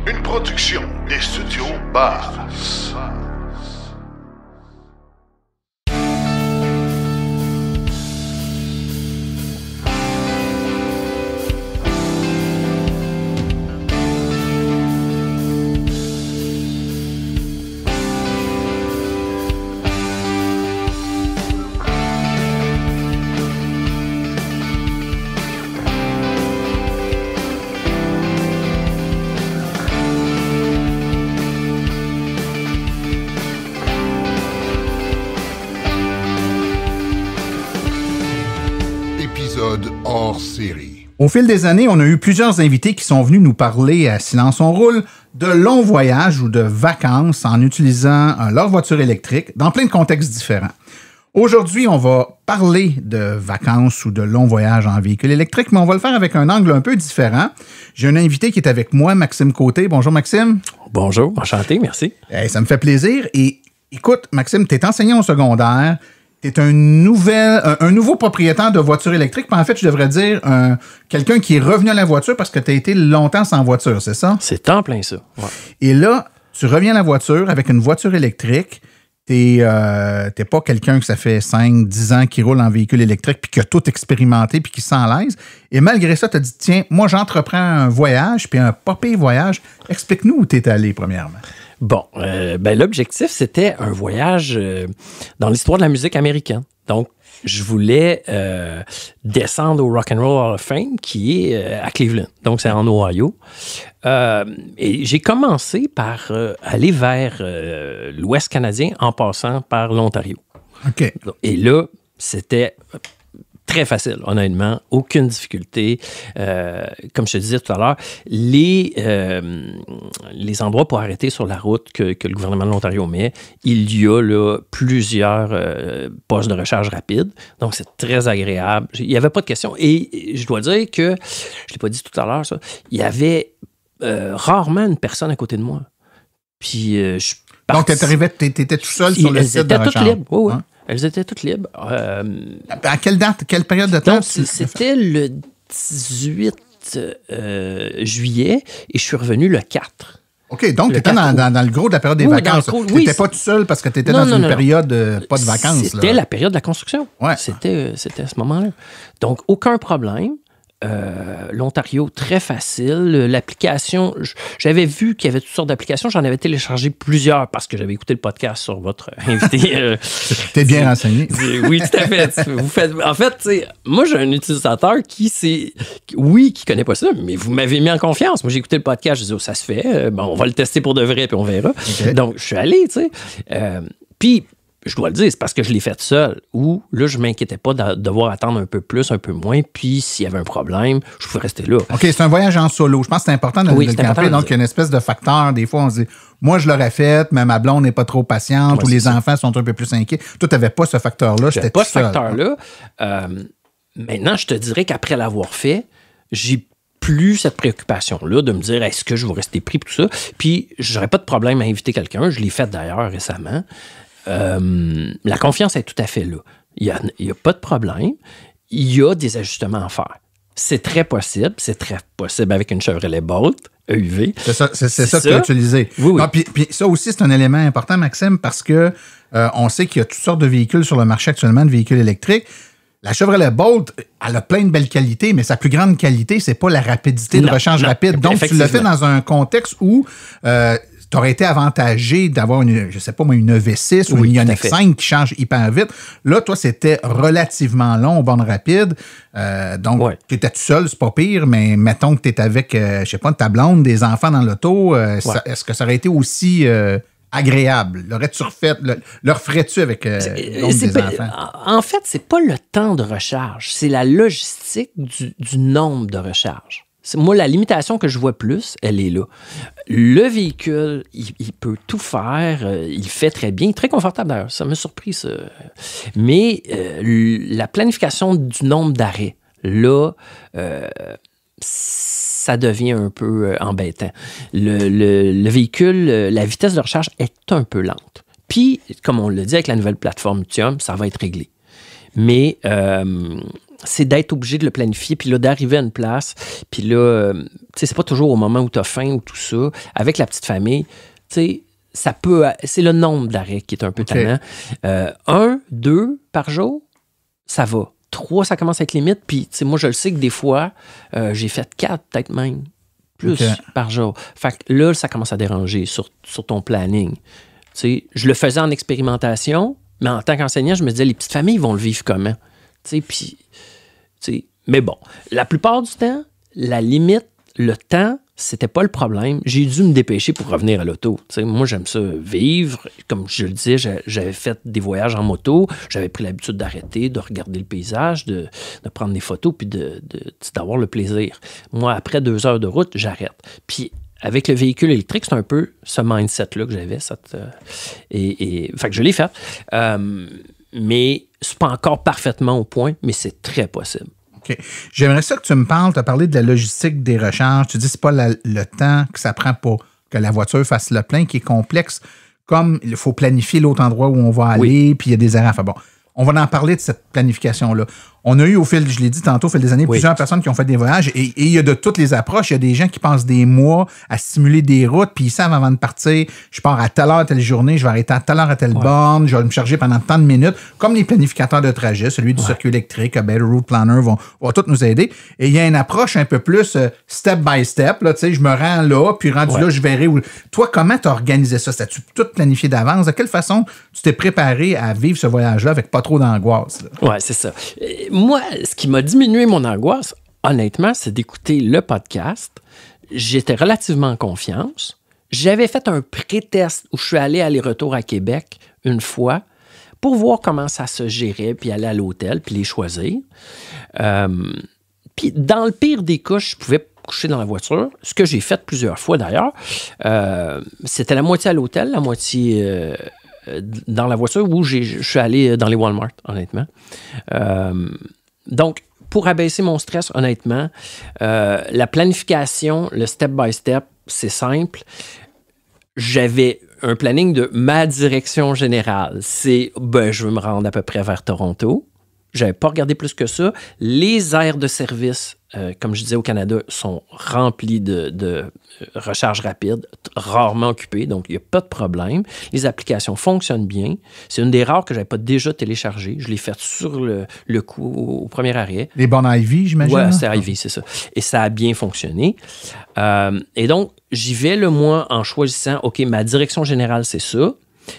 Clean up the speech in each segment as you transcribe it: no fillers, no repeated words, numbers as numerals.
Une production des studios Bass. Hors série. Au fil des années, on a eu plusieurs invités qui sont venus nous parler à Silence on roule de longs voyages ou de vacances en utilisant leur voiture électrique dans plein de contextes différents. Aujourd'hui, on va parler de vacances ou de longs voyages en véhicule électrique, mais on va le faire avec un angle un peu différent. J'ai un invité qui est avec moi, Maxime Côté. Bonjour Maxime. Bonjour, enchanté, merci. Ça me fait plaisir. Et écoute, Maxime, tu es enseignant au secondaire. Tu es un nouveau propriétaire de voiture électrique. Puis en fait, je devrais dire quelqu'un qui est revenu à la voiture parce que tu as été longtemps sans voiture, c'est ça? C'est en plein ça. Ouais. Et là, tu reviens à la voiture avec une voiture électrique. T'es pas quelqu'un que ça fait 5-10 ans qui roule en véhicule électrique puis qui a tout expérimenté puis qui se sent à l'aise. Et malgré ça, tu as dit, tiens, moi, j'entreprends un voyage puis un pas pire voyage. Explique-nous où tu es allé, premièrement. Bon, l'objectif, c'était un voyage dans l'histoire de la musique américaine. Donc, je voulais descendre au Rock and Roll Hall of Fame, qui est à Cleveland. Donc, c'est en Ohio. Et j'ai commencé par aller vers l'Ouest canadien en passant par l'Ontario. OK. Et là, c'était très facile, honnêtement. Aucune difficulté. Comme je te disais tout à l'heure, les endroits pour arrêter sur la route que le gouvernement de l'Ontario met, il y a là plusieurs postes de recharge rapide. Donc, c'est très agréable. Il n'y avait pas de question. Et je dois dire que, je ne l'ai pas dit tout à l'heure, ça, il y avait rarement une personne à côté de moi. Puis, donc, tu étais tout seul sur le site de recharge? Elles étaient toutes libres, oui. Hein? Elles étaient toutes libres. À quelle date, quelle période de temps? Donc, c'était le 18 juillet et je suis revenu le 4. OK, donc tu étais dans le gros de la période des vacances. Tu n'étais pas tout seul parce que tu étais dans une période pas de vacances. C'était la période de la construction. Ouais. C'était à ce moment-là. Donc, aucun problème. L'Ontario, très facile. L'application, j'avais vu qu'il y avait toutes sortes d'applications. J'en avais téléchargé plusieurs parce que j'avais écouté le podcast sur votre invité. T'es bien renseigné. Oui, tout à fait. En fait, moi, j'ai un utilisateur qui connaît pas ça, mais vous m'avez mis en confiance. Moi, j'ai écouté le podcast, je dis, ça se fait. Bon, on va le tester pour de vrai, puis on verra. Okay. Donc, je suis allé, tu sais. Puis, je dois le dire, c'est parce que je l'ai fait seul. Ou là, je ne m'inquiétais pas de devoir attendre un peu plus, un peu moins. Puis, s'il y avait un problème, je pouvais rester là. OK, c'est un voyage en solo. Je pense que c'est important de le camper. Donc, il y a une espèce de facteur. Des fois, on se dit, moi, je l'aurais fait, mais ma blonde n'est pas trop patiente ou les enfants sont un peu plus inquiets. Toi, tu n'avais pas ce facteur-là. Je n'avais pas ce facteur-là. Maintenant, je te dirais qu'après l'avoir fait, j'ai plus cette préoccupation-là de me dire, est-ce que je vais rester pris pour tout ça? Puis, je n'aurais pas de problème à inviter quelqu'un. Je l'ai fait d'ailleurs récemment. La confiance est tout à fait là. Il n'y a pas de problème. Il y a des ajustements à faire. C'est très possible avec une Chevrolet Bolt EUV. C'est ça que tu as utilisé. Oui. Non, puis ça aussi, c'est un élément important, Maxime, parce que on sait qu'il y a toutes sortes de véhicules sur le marché actuellement, de véhicules électriques. La Chevrolet Bolt, elle a plein de belles qualités, mais sa plus grande qualité, c'est pas la rapidité de recharge rapide. Donc, tu l'as fait dans un contexte où tu aurais été avantagé d'avoir une EV6 ou une Ioniq 5 qui change hyper vite. Là, toi, c'était relativement long aux bornes rapides. Donc, tu étais tout seul, c'est pas pire, mais mettons que tu es avec, ta blonde, des enfants dans l'auto. Est-ce que ça aurait été aussi agréable? Le referais-tu avec des enfants? En fait, c'est pas le temps de recharge, c'est la logistique du nombre de recharges. Moi, la limitation que je vois plus, elle est là. Le véhicule, il peut tout faire, il fait très bien, très confortable d'ailleurs, ça m'a surpris ça. Mais la planification du nombre d'arrêts, là, ça devient un peu embêtant. Le véhicule, la vitesse de recharge est un peu lente. Puis, comme on l'a dit avec la nouvelle plateforme Lithium, ça va être réglé. Mais c'est d'être obligé de le planifier, puis là, d'arriver à une place, puis là, tu sais, c'est pas toujours au moment où tu as faim ou tout ça. Avec la petite famille, tu sais, ça peut... C'est le nombre d'arrêts qui est un peu tannant. 1, 2 par jour, ça va. 3, ça commence à être limite. Puis, tu sais, moi, je le sais que des fois, j'ai fait 4, peut-être même plus par jour. Fait que là, ça commence à déranger sur ton planning. Tu sais, je le faisais en expérimentation, mais en tant qu'enseignant, je me disais, les petites familles vont le vivre comment? Tu sais, puis... Mais bon, la plupart du temps, la limite, le temps, c'était pas le problème. J'ai dû me dépêcher pour revenir à l'auto. Moi, j'aime ça vivre. Comme je le disais, j'avais fait des voyages en moto. J'avais pris l'habitude d'arrêter, de regarder le paysage, de prendre des photos, puis d'avoir le plaisir. Moi, après 2 heures de route, j'arrête. Puis avec le véhicule électrique, c'est un peu ce mindset-là que j'avais. Fait que je l'ai fait. Mais c'est pas encore parfaitement au point, mais c'est très possible. OK. J'aimerais ça que tu me parles. Tu as parlé de la logistique des recharges. Tu dis que ce n'est pas le temps que ça prend pour que la voiture fasse le plein qui est complexe. Comme il faut planifier l'autre endroit où on va aller, puis il y a des erreurs. Enfin bon, on va en parler de cette planification-là. On a eu au fil, je l'ai dit tantôt, au fil des années, plusieurs personnes qui ont fait des voyages et il y a de toutes les approches. Il y a des gens qui passent des mois à simuler des routes, puis ils savent avant de partir, je pars à telle heure, telle journée, je vais arrêter à telle heure, à telle borne, je vais me charger pendant tant de minutes, comme les planificateurs de trajet, celui du circuit électrique, Better Route Planner vont tous nous aider. Et il y a une approche un peu plus step by step, là, tu sais, je me rends là, puis rendu là, je verrai où. Toi, comment tu as organisé ça? T'as-tu tout planifié d'avance? De quelle façon tu t'es préparé à vivre ce voyage-là avec pas trop d'angoisse? Oui, c'est ça. Moi, ce qui m'a diminué mon angoisse, honnêtement, c'est d'écouter le podcast. J'étais relativement en confiance. J'avais fait un pré-test où je suis allé aller-retour à Québec une fois pour voir comment ça se gérait, puis aller à l'hôtel, puis les choisir. Puis dans le pire des cas, je pouvais coucher dans la voiture, ce que j'ai fait plusieurs fois d'ailleurs. C'était la moitié à l'hôtel, la moitié... dans la voiture où je suis allé dans les Walmart, honnêtement. Donc, pour abaisser mon stress, honnêtement, la planification, le step-by-step, c'est simple. J'avais un planning de ma direction générale. C'est, je veux me rendre à peu près vers Toronto. Je n'avais pas regardé plus que ça. Les aires de service, comme je disais au Canada, sont remplies de recharge rapide, rarement occupées, donc il n'y a pas de problème. Les applications fonctionnent bien. C'est une des rares que je n'avais pas déjà téléchargée. Je l'ai faite sur le coup, au premier arrêt. Les bornes Ivy, j'imagine? Oui, c'est Ivy, c'est ça. Et ça a bien fonctionné. Et donc, j'y vais le mois en choisissant, OK, ma direction générale, c'est ça.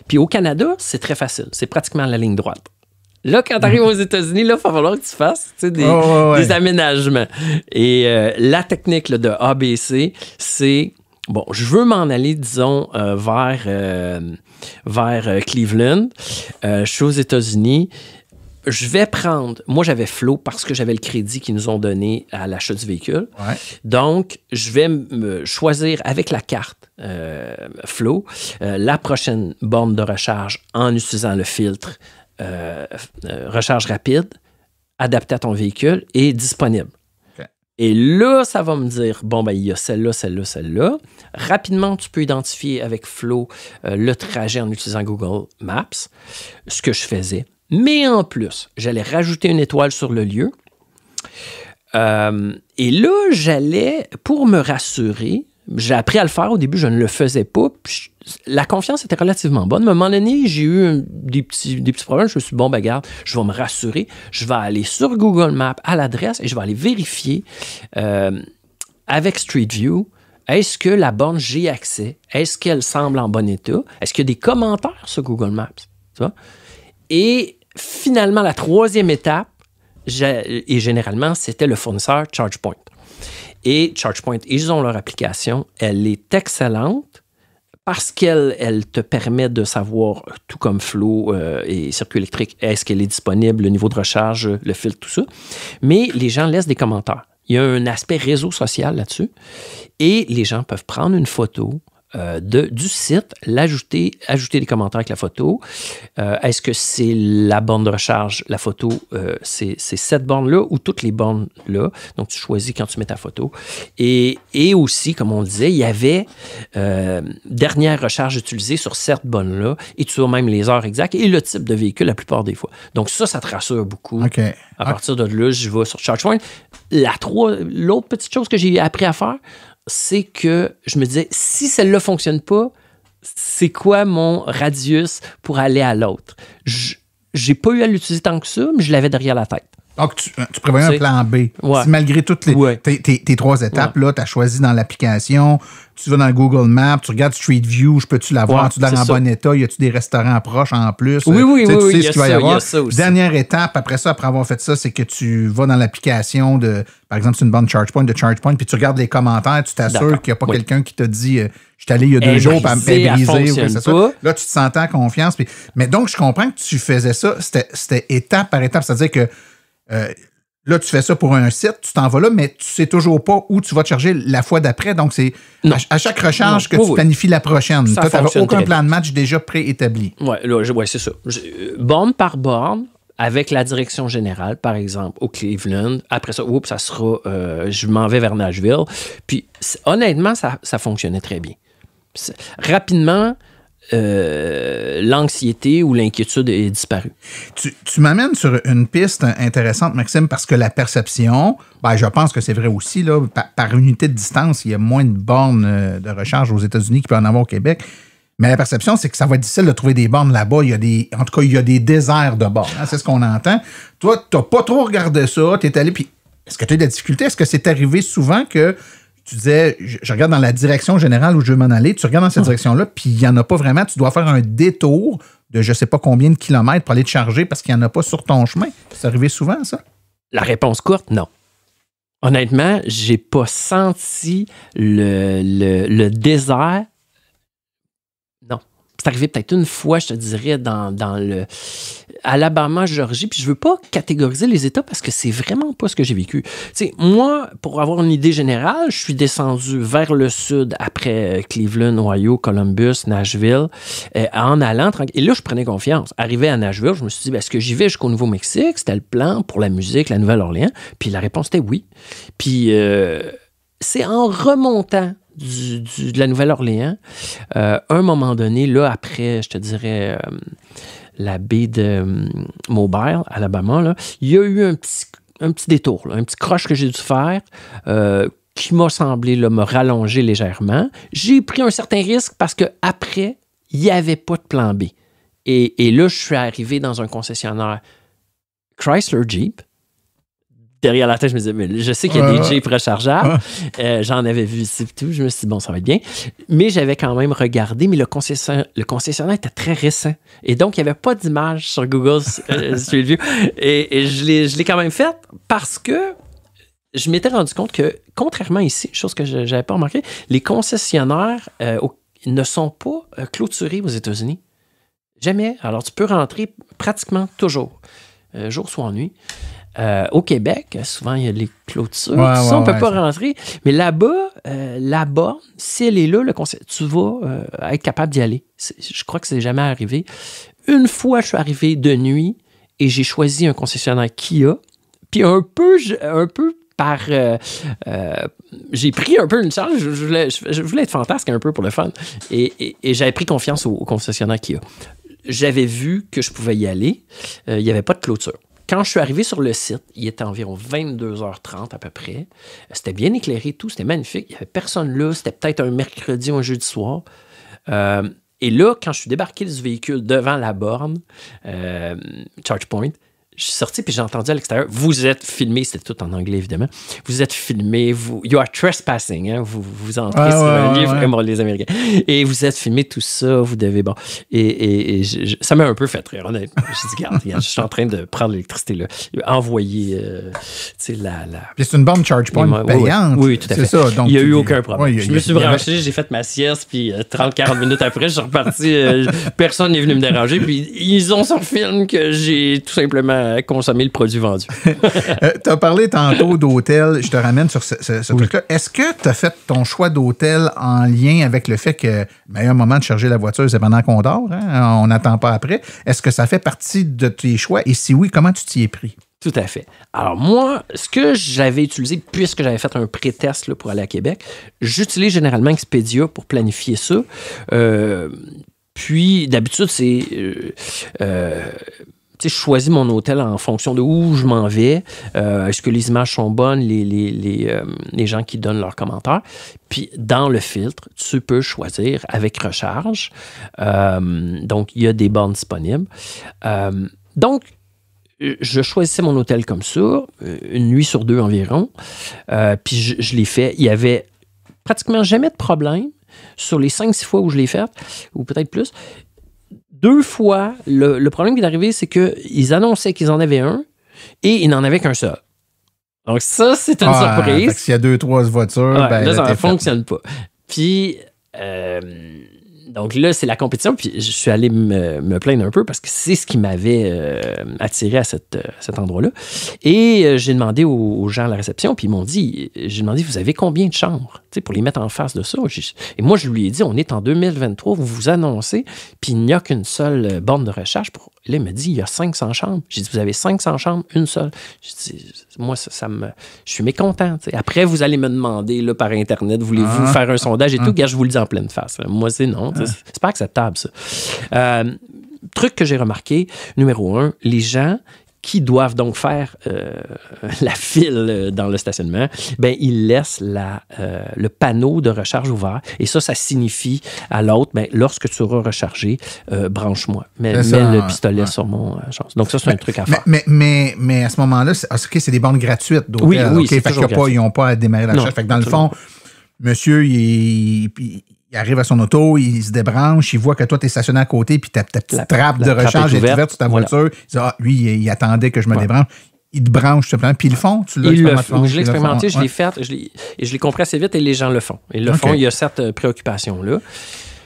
Puis au Canada, c'est très facile. C'est pratiquement la ligne droite. Là, quand tu arrives aux États-Unis, il va falloir que tu fasses des aménagements. Et la technique là, de ABC, c'est, je veux m'en aller, disons, vers Cleveland. Je suis aux États-Unis. Je vais prendre... Moi, j'avais Flow parce que j'avais le crédit qu'ils nous ont donné à l'achat du véhicule. Ouais. Donc, je vais me choisir avec la carte Flow la prochaine borne de recharge en utilisant le filtre recharge rapide, adapté à ton véhicule et disponible. Okay. Et là, ça va me dire, il y a celle-là, celle-là, celle-là. Rapidement, tu peux identifier avec Flow le trajet en utilisant Google Maps, ce que je faisais. Mais en plus, j'allais rajouter une étoile sur le lieu. Et là, j'allais, pour me rassurer, j'ai appris à le faire. Au début, je ne le faisais pas. La confiance était relativement bonne. À un moment donné, j'ai eu des petits problèmes. Je me suis dit, regarde, je vais me rassurer. Je vais aller sur Google Maps à l'adresse et je vais aller vérifier avec Street View, est-ce que la borne, j'ai accès? Est-ce qu'elle semble en bon état? Est-ce qu'il y a des commentaires sur Google Maps? Tu vois? Et finalement, la troisième étape, et généralement, c'était le fournisseur ChargePoint. Et ChargePoint, ils ont leur application. Elle est excellente parce qu'elle te permet de savoir, tout comme Flow et circuit électrique, est-ce qu'elle est disponible, le niveau de recharge, le filtre, tout ça. Mais les gens laissent des commentaires. Il y a un aspect réseau social là-dessus. Et les gens peuvent prendre une photo, du site, ajouter des commentaires avec la photo. Est-ce que c'est la borne de recharge, la photo, c'est cette borne-là ou toutes les bornes-là? Donc, tu choisis quand tu mets ta photo. Et aussi, comme on le disait, il y avait dernière recharge utilisée sur cette borne-là et tu as même les heures exactes et le type de véhicule la plupart des fois. Donc, ça te rassure beaucoup. Okay. À partir de là, je vais sur ChargePoint. L'autre petite chose que j'ai appris à faire, c'est que je me disais, si celle-là ne fonctionne pas, c'est quoi mon radius pour aller à l'autre? J'ai pas eu à l'utiliser tant que ça, mais je l'avais derrière la tête. Donc, tu prévoyais un plan B. Ouais. Si malgré toutes tes 3 étapes, là, tu as choisi dans l'application, tu vas dans Google Maps, tu regardes Street View, je peux-tu la voir? Tu l'air en bon état? Y a-tu des restaurants proches en plus? Oui, tu sais il ce qu'il va y avoir. aussi. Dernière étape, après avoir fait ça, c'est que tu vas dans l'application de, par exemple, c'est une borne ChargePoint, puis tu regardes les commentaires, tu t'assures qu'il n'y a pas quelqu'un qui t'a dit je suis allé il y a 2 jours, puis elle est brisée. C'est ça. Là, tu te sentais en confiance. Mais donc, je comprends que tu faisais ça, c'était étape par étape, c'est-à-dire que là, tu fais ça pour un site, tu t'en vas là, mais tu sais toujours pas où tu vas te charger la fois d'après. Donc, c'est à chaque recharge que tu planifies la prochaine. Tu n'avais aucun plan de match déjà préétabli. Oui, c'est ça. Borne par borne, avec la direction générale, par exemple, au Cleveland. Après ça, ça sera... je m'en vais vers Nashville. Puis, honnêtement, ça fonctionnait très bien. Rapidement... l'anxiété ou l'inquiétude est disparue. Tu m'amènes sur une piste intéressante, Maxime, parce que la perception, je pense que c'est vrai aussi, là, par unité de distance, il y a moins de bornes de recharge aux États-Unis qu'il peut en avoir au Québec. Mais la perception, c'est que ça va être difficile de trouver des bornes là-bas. En tout cas, il y a des déserts de bornes. Hein, c'est ce qu'on entend. Toi, tu n'as pas trop regardé ça. Tu es allé, puis est-ce que tu as eu de la difficulté? Est-ce que c'est arrivé souvent que tu disais, je regarde dans la direction générale où je veux m'en aller, tu regardes dans cette direction-là, puis il n'y en a pas vraiment, tu dois faire un détour de je ne sais pas combien de kilomètres pour aller te charger parce qu'il n'y en a pas sur ton chemin. C'est arrivé souvent, ça? La réponse courte, non. Honnêtement, j'ai pas senti le désert. Non. C'est arrivé peut-être une fois, je te dirais, dans le Alabama, Georgie, puis je veux pas catégoriser les États parce que c'est vraiment pas ce que j'ai vécu. Tu sais, moi, pour avoir une idée générale, je suis descendu vers le sud après Cleveland, Ohio, Columbus, Nashville, en allant tranquille. Et là, je prenais confiance. Arrivé à Nashville, je me suis dit, est-ce que j'y vais jusqu'au Nouveau-Mexique? C'était le plan pour la musique, la Nouvelle-Orléans. Puis la réponse était oui. Puis c'est en remontant de la Nouvelle-Orléans, un moment donné, là, après, je te dirais, la baie de Mobile, Alabama, là, il y a eu un petit détour, là, un petit croche que j'ai dû faire qui m'a semblé me rallonger légèrement. J'ai pris un certain risque parce qu'après, il n'y avait pas de plan B. Et là, je suis arrivé dans un concessionnaire Chrysler Jeep. Derrière la tête, je me disais, mais je sais qu'il y a des Jeeps rechargeables. J'en avais vu ici et tout. Je me suis dit, bon, ça va être bien. Mais j'avais quand même regardé, mais le concessionnaire était très récent. Et donc, il n'y avait pas d'image sur Google Street View. Et je l'ai quand même fait parce que je m'étais rendu compte que, contrairement ici, chose que je n'avais pas remarqué, les concessionnaires ne sont pas clôturés aux États-Unis. Jamais. Alors, tu peux rentrer pratiquement toujours, jour soit nuit. Au Québec, souvent, il y a les clôtures. On ne peut pas rentrer. Mais là-bas, la borne, si elle est là, tu vas être capable d'y aller. Je crois que c'est jamais arrivé. Une fois, je suis arrivé de nuit et j'ai choisi un concessionnaire Kia. Puis un peu par... j'ai pris un peu une charge. Je voulais être fantasque un peu pour le fun. Et j'avais pris confiance au concessionnaire Kia. J'avais vu que je pouvais y aller. Il n'y avait pas de clôture. Quand je suis arrivé sur le site, il était environ 22h30 à peu près. C'était bien éclairé, tout. C'était magnifique. Il n'y avait personne là. C'était peut-être un mercredi ou un jeudi soir. Et là, quand je suis débarqué du véhicule devant la borne, ChargePoint, je suis sorti puis j'ai entendu à l'extérieur, vous êtes filmé, c'était tout en anglais évidemment, vous êtes filmé, you are trespassing, hein, vous entrez sur un livre comme les Américains, et vous êtes filmé, tout ça, vous devez, bon, et ça m'a un peu fait rire, honnêtement. J'ai dit, regarde, je suis en train de prendre l'électricité, là, envoyer, tu sais, Puis c'est une borne ChargePoint payante. Oui, tout à fait. Ça, donc il n'y a eu aucun problème. Oui, je me suis branché, j'ai fait ma sieste, puis 30-40 minutes après, je suis reparti, personne n'est venu me déranger, puis ils ont sur film que j'ai tout simplement consommer le produit vendu. Tu as parlé tantôt d'hôtel. Je te ramène sur ce truc-là. Est-ce que tu as fait ton choix d'hôtel en lien avec le fait que le meilleur moment de charger la voiture, c'est pendant qu'on dort? Hein? On n'attend pas après. Est-ce que ça fait partie de tes choix? Et si oui, comment tu t'y es pris? Tout à fait. Alors moi, ce que j'avais utilisé, puisque j'avais fait un pré-test là, pour aller à Québec, j'utilise généralement Expedia pour planifier ça. Puis, d'habitude, je choisis mon hôtel en fonction de où je m'en vais. Est-ce que les images sont bonnes, les gens qui donnent leurs commentaires. Puis, dans le filtre, tu peux choisir avec recharge. Donc, il y a des bornes disponibles. Donc, je choisissais mon hôtel comme ça, une nuit sur 2 environ. Puis, je l'ai fait. Il y avait pratiquement jamais de problème sur les 5-6 fois où je l'ai fait, ou peut-être plus. 2 fois, le problème qui est arrivé, c'est qu'ils annonçaient qu'ils en avaient un et ils n'en avaient qu'un seul. Donc ça, c'est une surprise. S'il y a 2-3 voitures, là, ça ne fonctionne pas. Puis, donc là, c'est la compétition. Puis je suis allé me plaindre un peu parce que c'est ce qui m'avait attiré à cet endroit-là. Et j'ai demandé aux gens à la réception, puis ils m'ont dit, vous avez combien de chambres? Tu sais, pour les mettre en face de ça. Et moi, je lui ai dit, on est en 2023, vous vous annoncez, puis il n'y a qu'une seule borne de recharge. Là, il me dit, il y a 500 chambres. J'ai dit, vous avez 500 chambres, une seule. J'ai dit, moi, je suis mécontent. Tu sais. Après, vous allez me demander là, par Internet, voulez-vous faire un sondage et tout? Gars, je vous le dis en pleine face. Moi, c'est non. C'est pas acceptable, ça. Truc que j'ai remarqué, numéro 1, les gens qui doivent donc faire la file dans le stationnement, ben ils laissent le panneau de recharge ouvert. Et ça signifie à l'autre, ben, lorsque tu auras rechargé, branche-moi. Mets le pistolet sur mon chance. Donc ça, c'est un truc à faire. Mais à ce moment-là, c'est des bornes gratuites d'hôtel. Oui, c'est toujours gratuit. Ils n'ont pas à démarrer la recharge. Fait que dans le fond, monsieur, il arrive à son auto, il se débranche, il voit que toi, tu es stationné à côté, puis ta petite trappe de recharge est ouverte sur ta voiture. Il dit, lui, il attendait que je me débranche. Il te branche, tout simplement, puis ils le font. Je l'ai expérimenté, je l'ai fait, et je l'ai compris assez vite, et les gens le font. Ils le font, il y a cette préoccupation-là.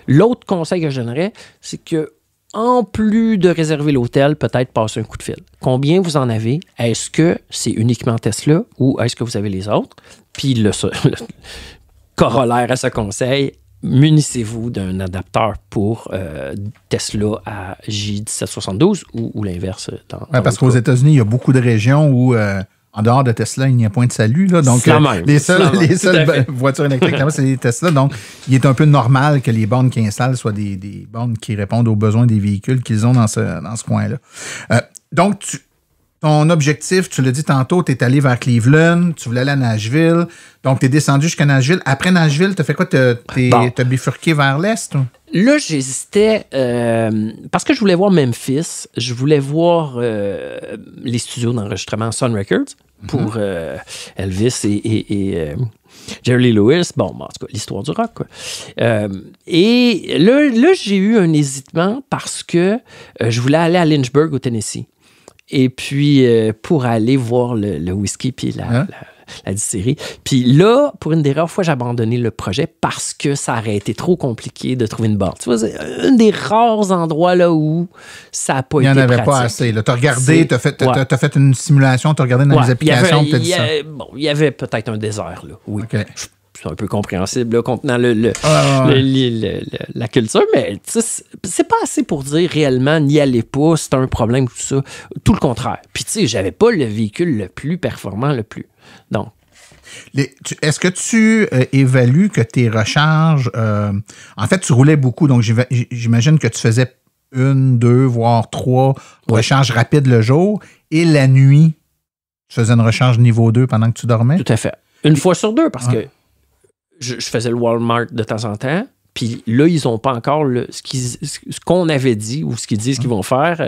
L'autre conseil que je donnerais, c'est que en plus de réserver l'hôtel, peut-être passer un coup de fil. Combien vous en avez? Est-ce que c'est uniquement Tesla ou est-ce que vous avez les autres? Puis le corollaire à ce conseil, munissez-vous d'un adapteur pour Tesla à J1772 ou l'inverse. Parce qu'aux États-Unis, il y a beaucoup de régions où, en dehors de Tesla, il n'y a point de salut. Là, donc, les seules voitures électriques, c'est les Tesla. Donc, il est un peu normal que les bornes qui installent soient des bornes qui répondent aux besoins des véhicules qu'ils ont dans ce coin-là. Donc, ton objectif, tu l'as dit tantôt, tu es allé vers Cleveland, tu voulais aller à Nashville. Donc, tu es descendu jusqu'à Nashville. Après Nashville, tu as fait quoi? T'as bifurqué vers l'Est? Ou? Là, j'hésitais parce que je voulais voir Memphis. Je voulais voir les studios d'enregistrement Sun Records pour Elvis et Jerry Lee Lewis. Bon, en tout cas, l'histoire du rock, quoi. Et là, j'ai eu un hésitement parce que je voulais aller à Lynchburg, au Tennessee. Et puis, pour aller voir le whisky puis la distillerie. Puis là, pour une des rares fois, j'ai abandonné le projet parce que ça aurait été trop compliqué de trouver une borne. Tu vois, c'est un des rares endroits là où ça n'a pas été pratique. Il n'y en avait pas assez. Tu as regardé, tu as fait une simulation, tu as regardé dans les applications, tu as dit ça. Bon, il y avait peut-être un désert, là. Oui. Okay. C'est un peu compréhensible, là, contenant la culture, mais c'est pas assez pour dire réellement n'y allez pas, c'est un problème, tout ça. Tout le contraire. Puis, tu sais, j'avais pas le véhicule le plus performant, Donc. Est-ce que tu évalues que tes recharges... en fait, tu roulais beaucoup, donc j'imagine que tu faisais 1, 2, voire 3 recharges rapides le jour, et la nuit, tu faisais une recharge niveau 2 pendant que tu dormais? Tout à fait. Une fois sur 2, parce que je faisais le Walmart de temps en temps, puis là, ils n'ont pas encore ce qu'on avait dit ou ce qu'ils disent qu'ils vont faire,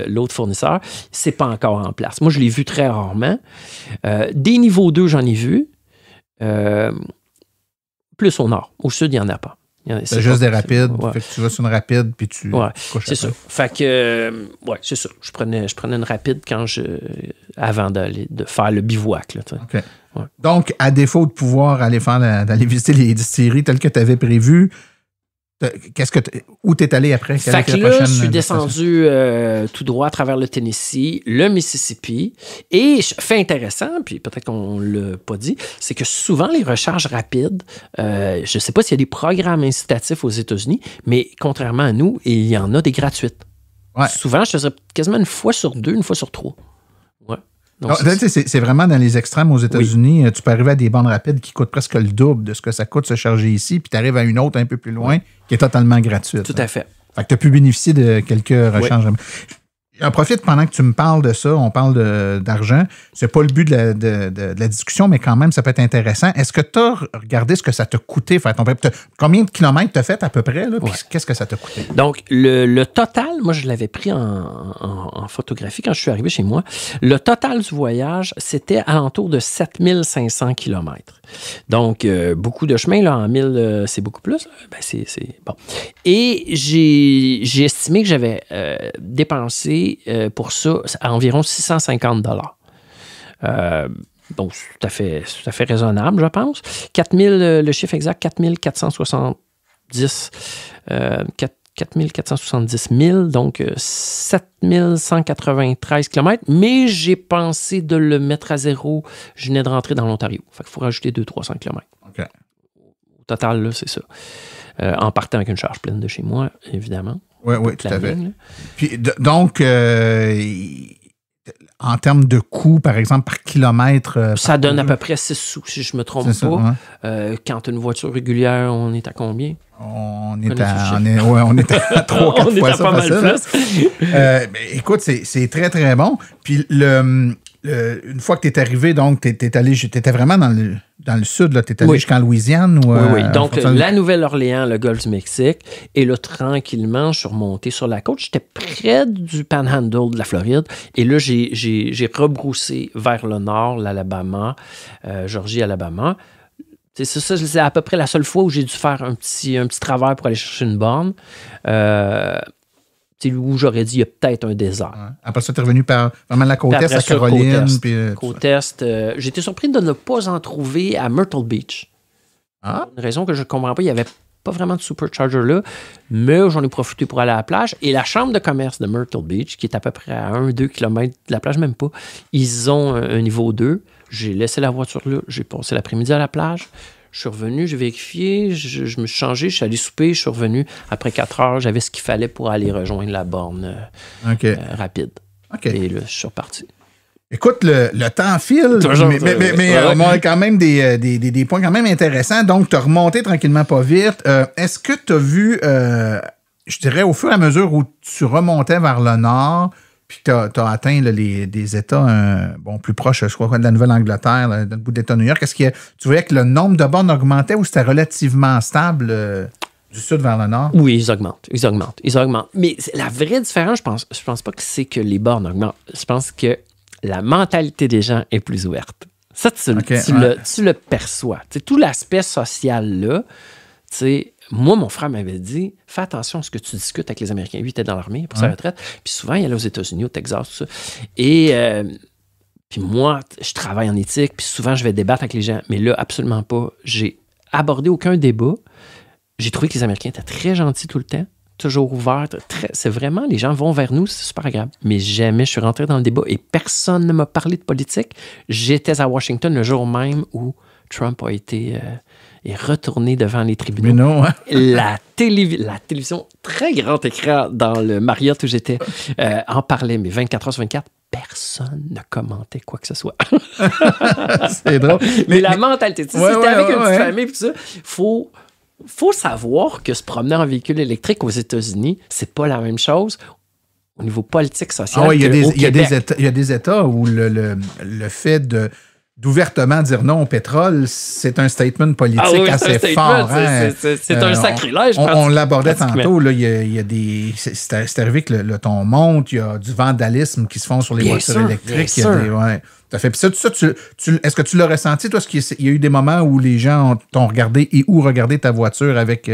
l'autre fournisseur, c'est pas encore en place. Moi, je l'ai vu très rarement. Des niveaux 2, j'en ai vu. Plus au nord. Au sud, il n'y en a pas. C'est juste des rapides. Fait que tu vas sur une rapide, puis tu couches c'est ça. Fait que, c'est ça. Je prenais une rapide avant de faire le bivouac. Là, OK. Ouais. Donc, à défaut de pouvoir aller visiter les distilleries telles que tu avais prévu, Où t'es allé après? Fait que là, je suis descendu tout droit à travers le Tennessee, le Mississippi. Et fait intéressant, puis peut-être qu'on ne l'a pas dit, c'est que souvent, les recharges rapides, je ne sais pas s'il y a des programmes incitatifs aux États-Unis, mais contrairement à nous, il y en a des gratuites. Ouais. Souvent, je faisais quasiment une fois sur 2, une fois sur 3. Ouais. Donc, c'est vraiment dans les extrêmes aux États-Unis. Oui. Tu peux arriver à des bornes rapides qui coûtent presque le double de ce que ça coûte se charger ici, puis tu arrives à une autre un peu plus loin qui est totalement gratuite. Tout à fait. Fait que tu as pu bénéficier de quelques rechanges. Oui. J'en profite pendant que tu me parles de ça, on parle d'argent. C'est pas le but de la discussion, mais quand même, ça peut être intéressant. Est-ce que tu as regardé ce que ça t'a coûté faire ton combien de kilomètres tu as fait à peu près? Là, puis qu'est-ce que ça t'a coûté? Donc, le total, moi, je l'avais pris en photographie quand je suis arrivé chez moi. Le total du voyage, c'était alentour de 7500 kilomètres. Donc, beaucoup de chemin, là, en 1000, c'est beaucoup plus. Ben, c'est bon. Et j'ai estimé que j'avais dépensé pour ça à environ 650 $. Donc, c'est tout à fait raisonnable, je pense. 4000, le chiffre exact, 4470 000, donc 7193 km. Mais j'ai pensé de le mettre à zéro. Je venais de rentrer dans l'Ontario. Fait qu'il faut rajouter 200-300 km. OK. Au total, là, c'est ça. En partant avec une charge pleine de chez moi, évidemment. Oui, tout à fait. Puis, donc, en termes de coût, par exemple, par kilomètre... ça donne à peu près 6 sous, si je ne me trompe pas. Ouais. Quand tu as une voiture régulière, on est à combien? On est à 3-4 fois ça. Mal plus. Écoute, c'est très, très bon. Puis, une fois que tu es arrivé, donc, tu étais vraiment dans le sud, tu es allé jusqu'en Louisiane? Oui. Donc, la Nouvelle-Orléans, le golfe du Mexique. Et là, tranquillement, je suis remonté sur la côte. J'étais près du Panhandle de la Floride. Et là, j'ai rebroussé vers le nord, l'Alabama, Georgie, Alabama. C'est à peu près la seule fois où j'ai dû faire un petit travers pour aller chercher une borne. Où j'aurais dit il y a peut-être un désert. Ouais. Après ça, tu es revenu par vraiment la côte est à Caroline. Côte est. J'ai été surpris de ne pas en trouver à Myrtle Beach. Ah. Une raison que je ne comprends pas, il n'y avait pas vraiment de supercharger là, mais j'en ai profité pour aller à la plage. Et la chambre de commerce de Myrtle Beach, qui est à peu près à 1-2 km de la plage, même pas, ils ont un niveau 2. J'ai laissé la voiture là, j'ai passé l'après-midi à la plage. Je suis revenu, j'ai vérifié, je me suis changé, je suis allé souper, je suis revenu. Après 4 heures, j'avais ce qu'il fallait pour aller rejoindre la borne rapide. Okay. Et là, je suis reparti. Écoute, le temps file, mais on a quand même des points quand même intéressants. Donc, tu as remonté tranquillement pas vite. Est-ce que tu as vu, je dirais, au fur et à mesure où tu remontais vers le nord, puis tu as atteint des États plus proches, je crois, de la Nouvelle-Angleterre, dans le bout d'État New York. Est-ce que tu voyais que le nombre de bornes augmentait ou c'était relativement stable du sud vers le nord? Oui, ils augmentent. Mais la vraie différence, je pense pas que c'est que les bornes augmentent. Je pense que la mentalité des gens est plus ouverte. Ça, tu le perçois. T'sais, tout l'aspect social-là, moi, mon frère m'avait dit, fais attention à ce que tu discutes avec les Américains. Lui, il était dans l'armée pour sa retraite. Puis souvent, il allait aux États-Unis, au Texas, tout ça. Et puis moi, je travaille en éthique, puis souvent, je vais débattre avec les gens. Mais là, absolument pas. J'ai abordé aucun débat. J'ai trouvé que les Américains étaient très gentils tout le temps, toujours ouverts. C'est vraiment, les gens vont vers nous, c'est super agréable. Mais jamais je suis rentré dans le débat et personne ne m'a parlé de politique. J'étais à Washington le jour même où Trump a été... est retourné devant les tribunaux. Mais non, hein? La télévision, très grand écran dans le Marriott où j'étais, en parlait, mais 24 heures sur 24, personne ne commentait quoi que ce soit. C'est drôle. Mais la mentalité, si t'es avec une petite famille, tout ça, faut savoir que se promener en véhicule électrique aux États-Unis, c'est pas la même chose au niveau politique, social. Il y a des États où le fait d'ouvertement dire non au pétrole, c'est un statement politique assez fort. C'est un sacrilège. On l'abordait tantôt. Là, c'est arrivé que le ton monte, il y a du vandalisme qui se font sur les voitures électriques. Tout à fait. Puis ça, est-ce que tu l'as ressenti, toi? Est-ce qu'il y a eu des moments où les gens t'ont regardé et ou regardé ta voiture avec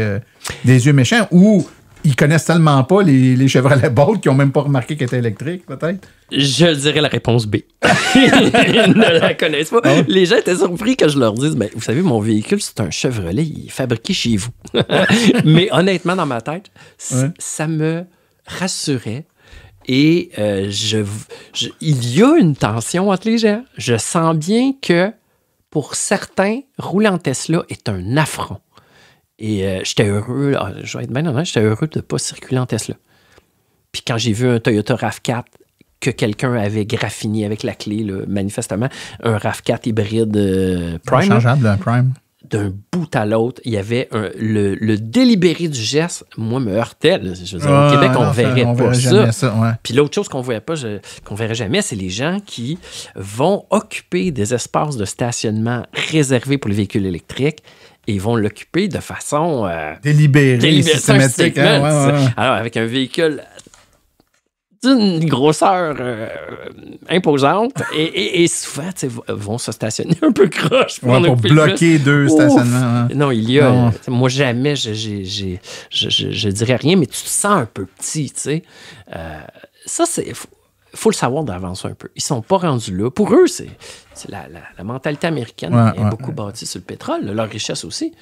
des yeux méchants ou ils connaissent tellement pas les Chevrolet Bolt qu'ils n'ont même pas remarqué qu'elle était électrique, peut-être? Je dirais la réponse B. Ils ne la connaissent pas. Ah. Les gens étaient surpris que je leur dise, ben, vous savez, mon véhicule, c'est un Chevrolet, il est fabriqué chez vous. Mais honnêtement, dans ma tête, ça me rassurait. Et il y a une tension entre les gens. Je sens bien que, pour certains, rouler en Tesla est un affront. Et j'étais heureux, je vais être bien honnête, j'étais heureux de ne pas circuler en Tesla. Puis quand j'ai vu un Toyota RAV4 que quelqu'un avait graffiné avec la clé, là, manifestement, un RAV4 hybride Prime. Changeable, un Prime. D'un bout à l'autre, il y avait le délibéré du geste, moi, me heurtait. Là. Je veux dire, au Québec, on verrait pas ça. Ouais. Puis l'autre chose qu'on voyait pas, qu'on verrait jamais, c'est les gens qui vont occuper des espaces de stationnement réservés pour les véhicules électriques et ils vont l'occuper de façon délibérée, systématique. Hein? Ouais. Alors, avec un véhicule d'une grosseur imposante et souvent, vont se stationner un peu croche pour bloquer deux stationnements. Non, il y a... Moi, jamais, je dirais rien, mais tu te sens un peu petit, tu sais. Ça, c'est... faut le savoir d'avance un peu. Ils sont pas rendus là. Pour eux, c'est la mentalité américaine est beaucoup bâtie sur le pétrole, leur richesse aussi.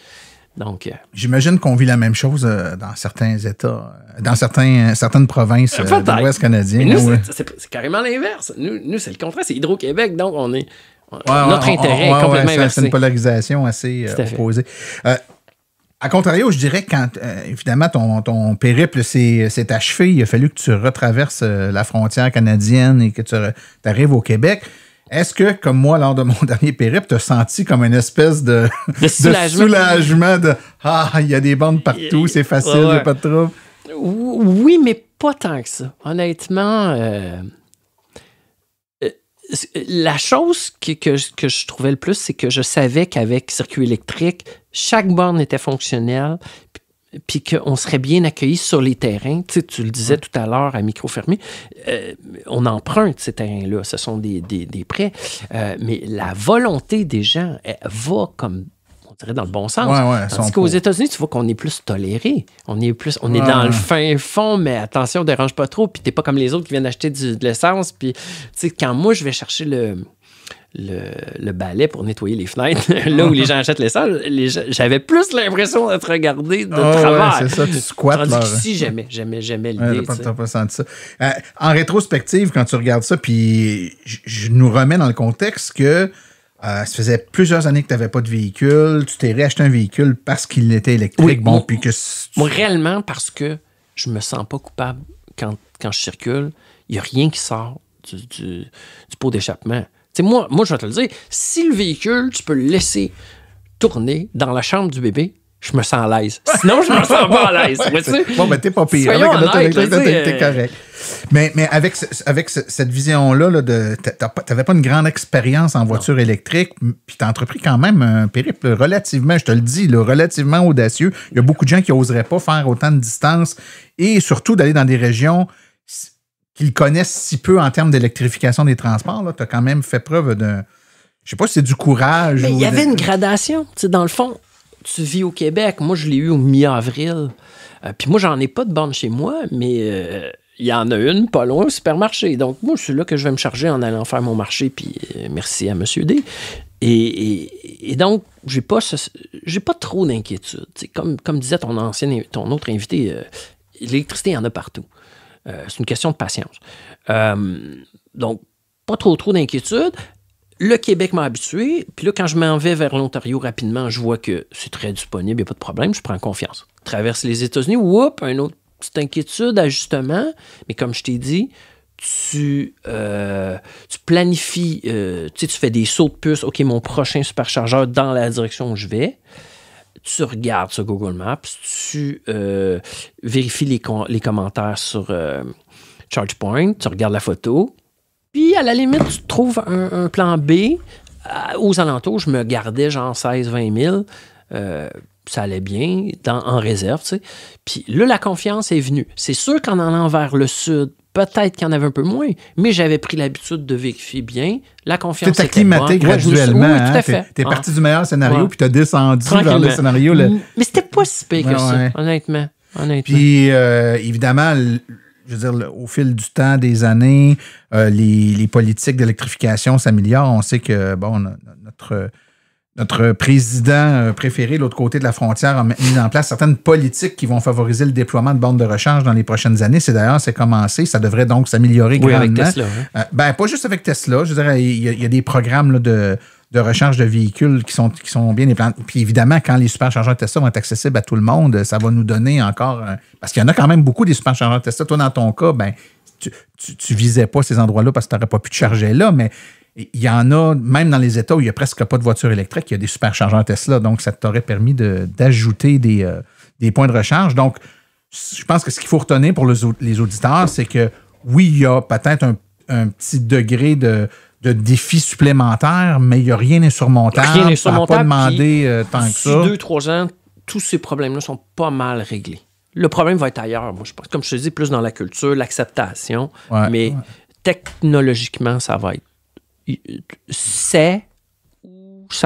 Donc, j'imagine qu'on vit la même chose dans certains États, dans certaines provinces de l'Ouest canadien. Mais nous, c'est carrément l'inverse. Nous, c'est le contraire. C'est Hydro-Québec, donc on est... notre intérêt est complètement inversé. C'est une polarisation assez opposée. À contrario, je dirais que quand, évidemment, ton périple s'est achevé, il a fallu que tu retraverses la frontière canadienne et que tu arrives au Québec. Est-ce que, comme moi, lors de mon dernier périple, tu as senti comme une espèce de soulagement de « Ah, il y a des bandes partout, c'est facile, il n'y a pas de trouble. » Oui, mais pas tant que ça. Honnêtement, la chose que je trouvais le plus, c'est que je savais qu'avec circuit électrique, chaque borne était fonctionnelle, puis qu'on serait bien accueilli sur les terrains. Tu sais, tu le disais tout à l'heure à micro fermé, on emprunte ces terrains-là, ce sont des prêts, mais la volonté des gens, elle va comme, on dirait, dans le bon sens. Tandis qu'aux États-Unis, tu vois qu'on est plus toléré. On est dans le fin fond, mais attention, dérange pas trop, puis t'es pas comme les autres qui viennent acheter de l'essence. Puis, tu sais, quand moi, je vais chercher le balai pour nettoyer les fenêtres, là où les gens achètent l'essence, j'avais plus l'impression d'être regardé de travers. C'est ça, tu squattes. Ici, jamais l'idée. T'as pas senti ça. En rétrospective, quand tu regardes ça, puis je nous remets dans le contexte que ça faisait plusieurs années que tu n'avais pas de véhicule, tu t'es réacheté un véhicule parce qu'il était électrique. Oui, moi, réellement, parce que je me sens pas coupable quand je circule, il n'y a rien qui sort du pot d'échappement. T'sais, moi, je vais te le dire, si le véhicule, tu peux le laisser tourner dans la chambre du bébé, je me sens à l'aise. Sinon, je me sens pas à l'aise. Bon, ben, t'es pas pire. Avec un auto électrique, t'es correct. Mais avec cette vision-là, t'avais pas une grande expérience en voiture électrique, puis t'as entrepris quand même un périple relativement, je te le dis, relativement audacieux. Il y a beaucoup de gens qui n'oseraient pas faire autant de distance et surtout d'aller dans des régions qu'ils connaissent si peu en termes d'électrification des transports. Tu as quand même fait preuve de... Je sais pas si c'est du courage. Mais il y avait une gradation. Tu sais, dans le fond, tu vis au Québec. Moi, je l'ai eu au mi-avril. Puis moi, j'en ai pas de borne chez moi, mais il y en a une pas loin au supermarché. Donc, moi, je suis là que je vais me charger en allant faire mon marché. Puis merci à M. D. Et donc, j'ai pas trop d'inquiétude. Tu sais, comme disait ton autre invité, l'électricité, il y en a partout. C'est une question de patience. Donc, pas trop d'inquiétude. Le Québec m'a habitué. Puis là, quand je m'en vais vers l'Ontario rapidement, je vois que c'est très disponible, il n'y a pas de problème, je prends confiance. Traverse les États-Unis, une autre petite inquiétude, ajustement. Mais comme je t'ai dit, tu planifies, tu fais des sauts de puce. OK, mon prochain superchargeur dans la direction où je vais. Tu regardes sur Google Maps, tu vérifies les commentaires sur ChargePoint, tu regardes la photo, puis à la limite, tu trouves un plan B. Aux alentours, je me gardais genre 16-20 000. Ça allait bien, en réserve, tu sais. Puis là, la confiance est venue. C'est sûr qu'en allant vers le sud, peut-être qu'il y en avait un peu moins, mais j'avais pris l'habitude de vérifier bien. La confiance était bonne. Tu t'es acclimaté graduellement. Oui, tout à fait. T'es parti du meilleur scénario, puis t'as descendu vers le scénario. Mais c'était pas si pire que ça, honnêtement. honnêtement. Puis, évidemment, je veux dire, au fil du temps, des années, les politiques d'électrification s'améliorent. On sait que, bon, notre président préféré, de l'autre côté de la frontière, a mis en place certaines politiques qui vont favoriser le déploiement de bornes de recharge dans les prochaines années. C'est commencé. Ça devrait donc s'améliorer grandement. Avec Tesla. Hein? Pas juste avec Tesla. Je dirais, il y a des programmes là, de recharge de véhicules qui sont bien implantés. Puis évidemment, quand les superchargeurs Tesla vont être accessibles à tout le monde, ça va nous donner encore... parce qu'il y en a quand même beaucoup des superchargeurs Tesla. Toi, dans ton cas, tu visais pas ces endroits-là parce que tu n'aurais pas pu te charger là, mais il y en a, même dans les États où il n'y a presque pas de voitures électriques, il y a des superchargeurs Tesla. Donc, ça t'aurait permis d'ajouter des points de recharge. Donc, je pense que ce qu'il faut retenir pour les auditeurs, c'est que oui, il y a peut-être un petit degré de défi supplémentaire, mais il n'y a rien d'insurmontable. Rien d'insurmontable. Ça n'a pas demandé tant que ça. D'ici 2-3 ans, tous ces problèmes-là sont pas mal réglés. Le problème va être ailleurs, moi, je pense. Comme je te dis, plus dans la culture, l'acceptation. Mais technologiquement, ça va être... ça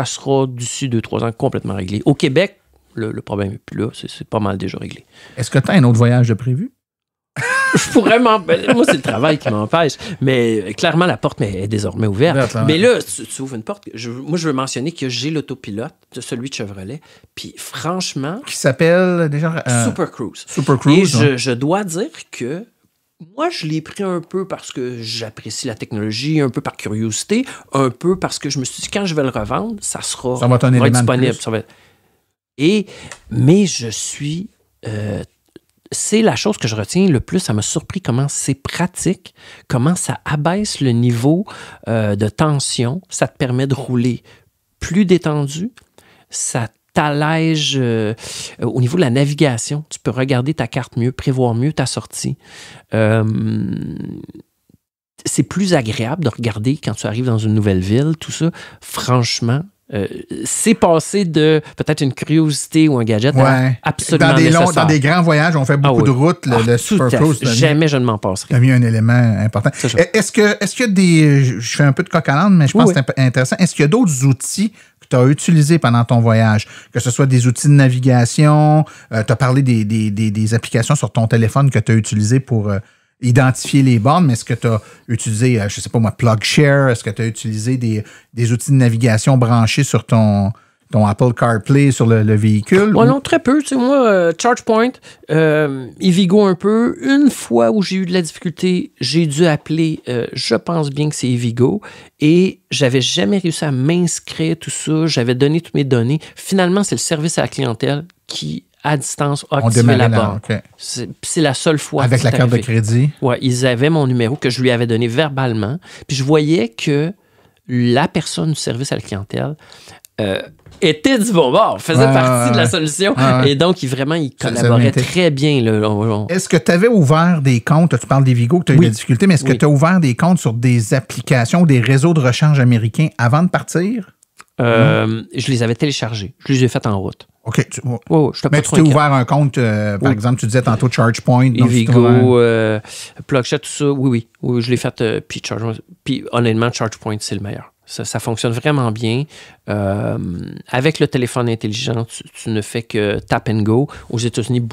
sera d'ici 2-3 ans complètement réglé. Au Québec, le problème n'est plus là. C'est pas mal déjà réglé. Est-ce que tu as un autre voyage de prévu? Je pourrais moi, c'est le travail qui m'empêche. Mais clairement, la porte est désormais ouverte. Mais là, tu ouvres une porte. Moi, je veux mentionner que j'ai l'autopilote, celui de Chevrolet. Puis franchement... Qui s'appelle déjà... Super Cruise. Super Cruise. Et je dois dire que moi, je l'ai pris un peu parce que j'apprécie la technologie, un peu par curiosité, un peu parce que je me suis dit, quand je vais le revendre, ça va être disponible. Mais je suis... c'est la chose que je retiens le plus. Ça m'a surpris comment c'est pratique, comment ça abaisse le niveau de tension. Ça te permet de rouler plus détendu. Ça t'allège au niveau de la navigation. Tu peux regarder ta carte mieux, prévoir mieux ta sortie. C'est plus agréable de regarder quand tu arrives dans une nouvelle ville, tout ça. Franchement, c'est passé de peut-être une curiosité ou un gadget à absolument nécessaire. Dans des grands voyages, on fait beaucoup de routes. Le Super Cruise, jamais je ne m'en passerai. Il a mis un élément important. Est-ce qu'il y a des... Je fais un peu de coq à l'âne, mais je pense que c'est intéressant. Est-ce qu'il y a d'autres outils que tu as utilisés pendant ton voyage? Que ce soit des outils de navigation, tu as parlé des applications sur ton téléphone que tu as utilisées pour... identifier les bornes, mais est-ce que tu as utilisé, je ne sais pas moi, PlugShare? Est-ce que tu as utilisé des outils de navigation branchés sur ton Apple CarPlay sur le véhicule? Non, très peu. Tu sais, moi, ChargePoint, Evigo un peu. Une fois où j'ai eu de la difficulté, j'ai dû appeler, je pense bien que c'est Evigo, et j'avais jamais réussi à m'inscrire, tout ça. J'avais donné toutes mes données. Finalement, c'est le service à la clientèle qui... à distance, activer la borne. Okay. C'est la seule fois. Avec la carte de crédit? Oui, ils avaient mon numéro que je lui avais donné verbalement. Puis je voyais que la personne du service à la clientèle était du bon bord, faisait partie de la solution. Et donc, il collaborait très bien. Là. Est-ce que tu avais ouvert des comptes? Tu parles d'Evigo, que tu as eu de la difficulté, mais est-ce que tu as ouvert des comptes sur des applications ou des réseaux de rechange américains avant de partir? Je les avais téléchargés. Je les ai faits en route. OK. Mais tu t'es ouvert un compte, par exemple, tu disais tantôt ChargePoint. Evigo, PlugShare, tout ça. Oui, je l'ai fait. Puis honnêtement, ChargePoint, c'est le meilleur. Ça fonctionne vraiment bien. Avec le téléphone intelligent, tu ne fais que tap and go. Aux États-Unis,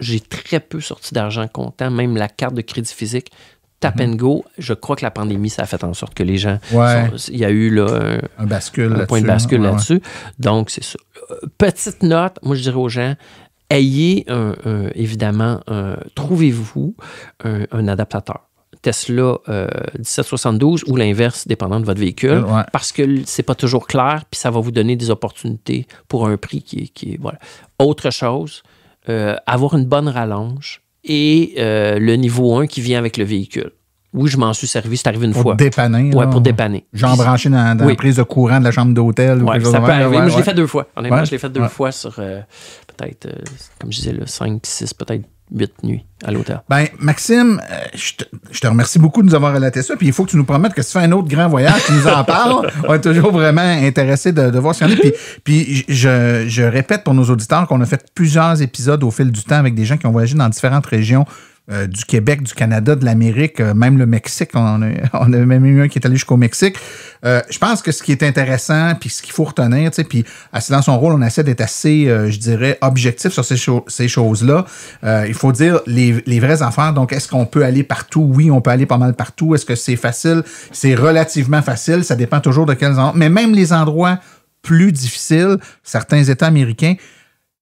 j'ai très peu sorti d'argent comptant, même la carte de crédit physique. Tap and go, je crois que la pandémie, ça a fait en sorte que les gens... il y a eu là, un point de bascule là-dessus. Donc, c'est ça. Petite note, moi, je dirais aux gens, ayez évidemment, trouvez-vous un adaptateur. Tesla 1772 ou l'inverse, dépendant de votre véhicule, parce que c'est pas toujours clair, puis ça va vous donner des opportunités pour un prix qui est voilà. Autre chose, avoir une bonne rallonge, et le niveau 1 qui vient avec le véhicule. Oui, je m'en suis servi, c'est arrivé une fois. Pour dépanner. Oui, pour dépanner. Genre branché dans la prise de courant de la chambre d'hôtel. Oui, ça peut arriver. Moi, je l'ai fait 2 fois. Honnêtement, je l'ai fait 2 fois sur peut-être, comme je disais, 5, 6, peut-être 8 nuits à l'hôtel. Bien, Maxime, je te remercie beaucoup de nous avoir relaté ça. Puis il faut que tu nous promettes que si tu fais un autre grand voyage, tu nous en parles. On est toujours vraiment intéressés de voir ce qu'il y en a. Puis je répète pour nos auditeurs qu'on a fait plusieurs épisodes au fil du temps avec des gens qui ont voyagé dans différentes régions du Québec, du Canada, de l'Amérique, même le Mexique. On a même eu un qui est allé jusqu'au Mexique. Je pense que ce qui est intéressant, puis ce qu'il faut retenir, tu sais, puis dans son rôle, on essaie d'être assez, je dirais, objectif sur ces choses-là. Il faut dire les vraies affaires. Donc, est-ce qu'on peut aller partout? Oui, on peut aller pas mal partout. Est-ce que c'est facile? C'est relativement facile. Ça dépend toujours de quels endroits. Mais même les endroits plus difficiles, certains États américains,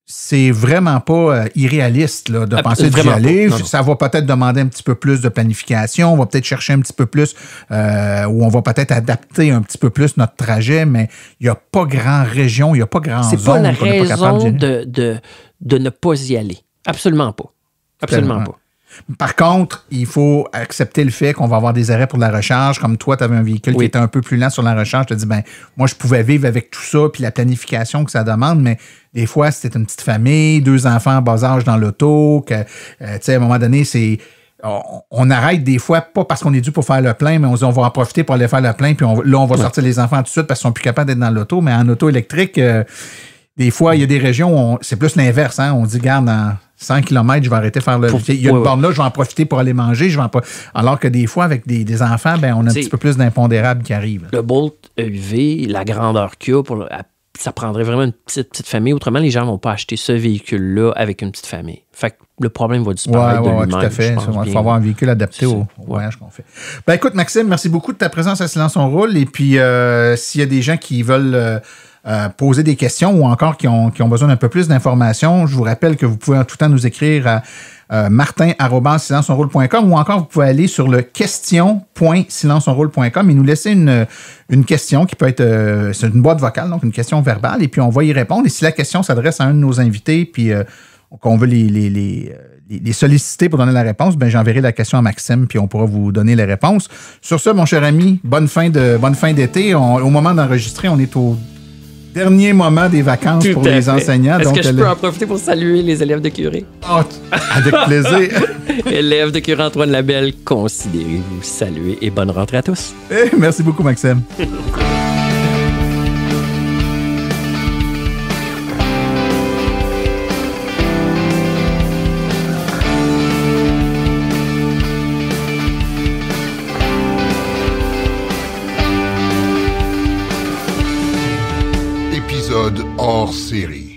c'est vraiment pas irréaliste là, de penser d'y aller. Ça va peut-être demander un petit peu plus de planification. On va peut-être chercher un petit peu plus ou on va peut-être adapter un petit peu plus notre trajet, mais il n'y a pas grand région, il n'y a pas grand zone. C'est pas la raison de ne pas y aller. Absolument pas. Absolument pas. Par contre, il faut accepter le fait qu'on va avoir des arrêts pour la recharge. Comme toi, tu avais un véhicule qui était un peu plus lent sur la recharge. Tu te dis, moi, je pouvais vivre avec tout ça, puis la planification que ça demande, mais des fois, c'était une petite famille, 2 enfants en bas âge dans l'auto, que, tu sais, à un moment donné, on arrête des fois, pas parce qu'on est dû pour faire le plein, mais on se dit, on va en profiter pour aller faire le plein, puis on va sortir les enfants tout de suite parce qu'ils sont plus capables d'être dans l'auto. Mais en auto électrique, des fois, il y a des régions où c'est plus l'inverse. Hein? On dit, garde, dans 100 km, je vais arrêter de faire le... Il y a une borne là, je vais en profiter pour aller manger. Alors que des fois, avec des enfants, on a un petit peu plus d'impondérables qui arrivent. Le Bolt EV, la grandeur qu'il y a, ça prendrait vraiment une petite famille. Autrement, les gens ne vont pas acheter ce véhicule-là avec une petite famille. Fait que le problème va disparaître de lui-même. Tout à fait. Il faut avoir un véhicule adapté au voyage qu'on fait. Écoute, Maxime, merci beaucoup de ta présence à Silence on roule. Et puis, s'il y a des gens qui veulent... poser des questions ou encore qui ont besoin d'un peu plus d'informations, je vous rappelle que vous pouvez en tout temps nous écrire à martin@silenceonroule.com ou encore vous pouvez aller sur le question.silenceonroule.com et nous laisser une question qui peut être c'est une boîte vocale, donc une question verbale, et puis on va y répondre. Et si la question s'adresse à un de nos invités, puis qu'on veut les solliciter pour donner la réponse, j'enverrai la question à Maxime, puis on pourra vous donner les réponses. Sur ce, mon cher ami, bonne fin d'été. Au moment d'enregistrer, on est au dernier moment des vacances pour les enseignants. Est-ce que je peux en profiter pour saluer les élèves de Curé? Avec plaisir. Élèves de Curé Antoine Labelle, considérez-vous salués et bonne rentrée à tous. Merci beaucoup, Maxime. Hors série.